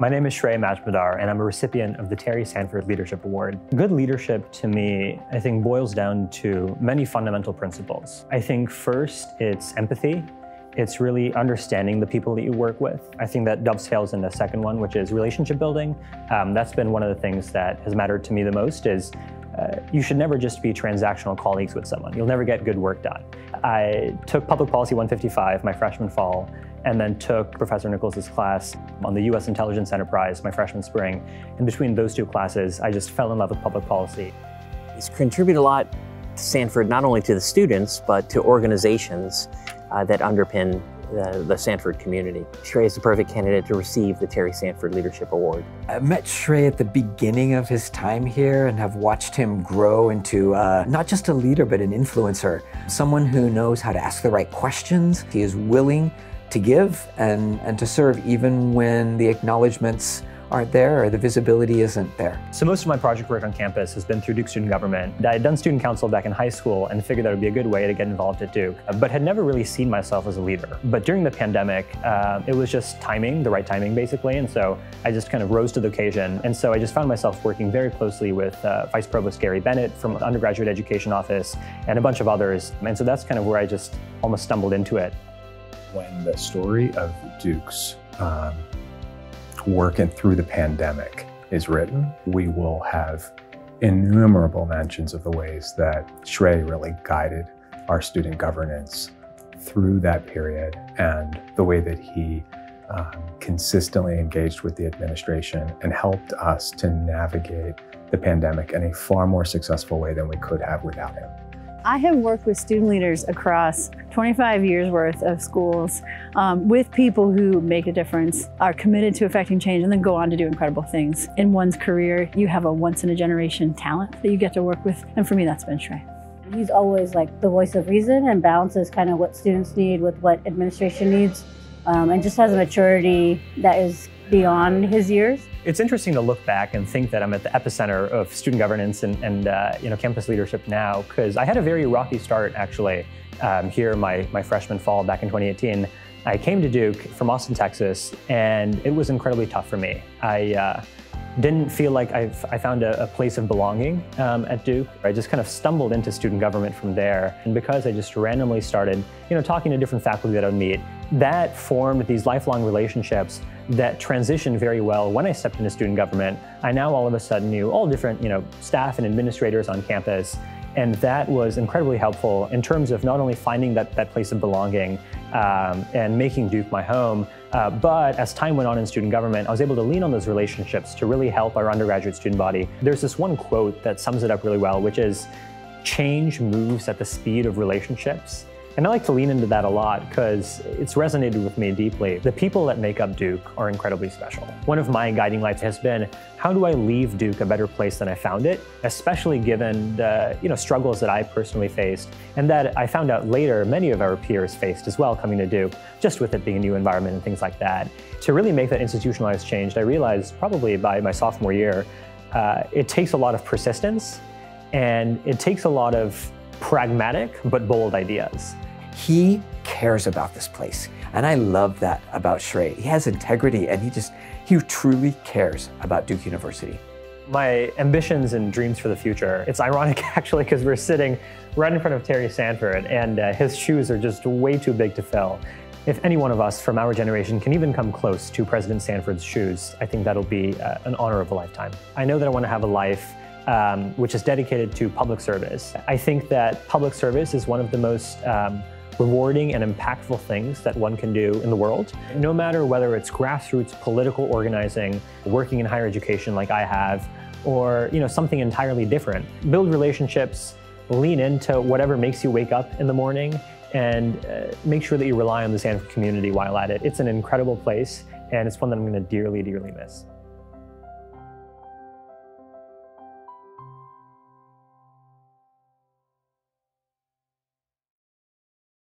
My name is Shrey Majmudar, and I'm a recipient of the Terry Sanford Leadership Award. Good leadership, to me, I think boils down to many fundamental principles. I think first, it's empathy. It's really understanding the people that you work with. I think that dovetails in the second one, which is relationship building. That's been one of the things that has mattered to me the most is you should never just be transactional colleagues with someone. You'll never get good work done. I took Public Policy 155 my freshman fall, and then took Professor Nichols' class on the U.S. Intelligence Enterprise my freshman spring. And between those two classes, I just fell in love with public policy. He's contributed a lot to Sanford, not only to the students, but to organizations that underpin the Sanford community. Shrey is the perfect candidate to receive the Terry Sanford Leadership Award. I met Shrey at the beginning of his time here and have watched him grow into not just a leader, but an influencer. Someone who knows how to ask the right questions. He is willing to give and to serve even when the acknowledgements aren't there or the visibility isn't there. So most of my project work on campus has been through Duke Student Government. I had done student council back in high school and figured that would be a good way to get involved at Duke, but had never really seen myself as a leader. But during the pandemic, it was just timing, the right timing basically, and so I just kind of rose to the occasion. And so I just found myself working very closely with Vice Provost Gary Bennett from the Undergraduate Education Office and a bunch of others. And so that's kind of where I just almost stumbled into it. When the story of Duke's working through the pandemic is written, we will have innumerable mentions of the ways that Shrey really guided our student governance through that period and the way that he consistently engaged with the administration and helped us to navigate the pandemic in a far more successful way than we could have without him. I have worked with student leaders across 25 years worth of schools with people who make a difference, are committed to affecting change, and then go on to do incredible things. In one's career, you have a once-in-a-generation talent that you get to work with, and for me, that's been Shrey. He's always like the voice of reason and balances kind of what students need with what administration needs, and just has a maturity that is beyond his years. It's interesting to look back and think that I'm at the epicenter of student governance and campus leadership now, because I had a very rocky start actually here my freshman fall back in 2018. I came to Duke from Austin, Texas, and it was incredibly tough for me. I didn't feel like I found a place of belonging at Duke. I just kind of stumbled into student government from there. And because I just randomly started talking to different faculty that I would meet, that formed these lifelong relationships that transitioned very well when I stepped into student government. I now all of a sudden knew all different staff and administrators on campus. And that was incredibly helpful in terms of not only finding that place of belonging and making Duke my home, but as time went on in student government, I was able to lean on those relationships to really help our undergraduate student body. There's this one quote that sums it up really well, which is, "Change moves at the speed of relationships." And I like to lean into that a lot because it's resonated with me deeply. The people that make up Duke are incredibly special. One of my guiding lights has been, how do I leave Duke a better place than I found it, especially given the struggles that I personally faced and that I found out later many of our peers faced as well coming to Duke, just with it being a new environment and things like that. To really make that institutionalized change, I realized probably by my sophomore year, it takes a lot of persistence and it takes a lot of pragmatic but bold ideas. He cares about this place. And I love that about Shrey. He has integrity and he truly cares about Duke University. My ambitions and dreams for the future, it's ironic actually because we're sitting right in front of Terry Sanford and his shoes are just way too big to fill. If any one of us from our generation can even come close to President Sanford's shoes, I think that'll be an honor of a lifetime. I know that I want to have a life which is dedicated to public service. I think that public service is one of the most rewarding and impactful things that one can do in the world. No matter whether it's grassroots political organizing, working in higher education like I have, or something entirely different. Build relationships, lean into whatever makes you wake up in the morning, and make sure that you rely on the Sanford community while at it. It's an incredible place, and it's one that I'm going to dearly, dearly miss.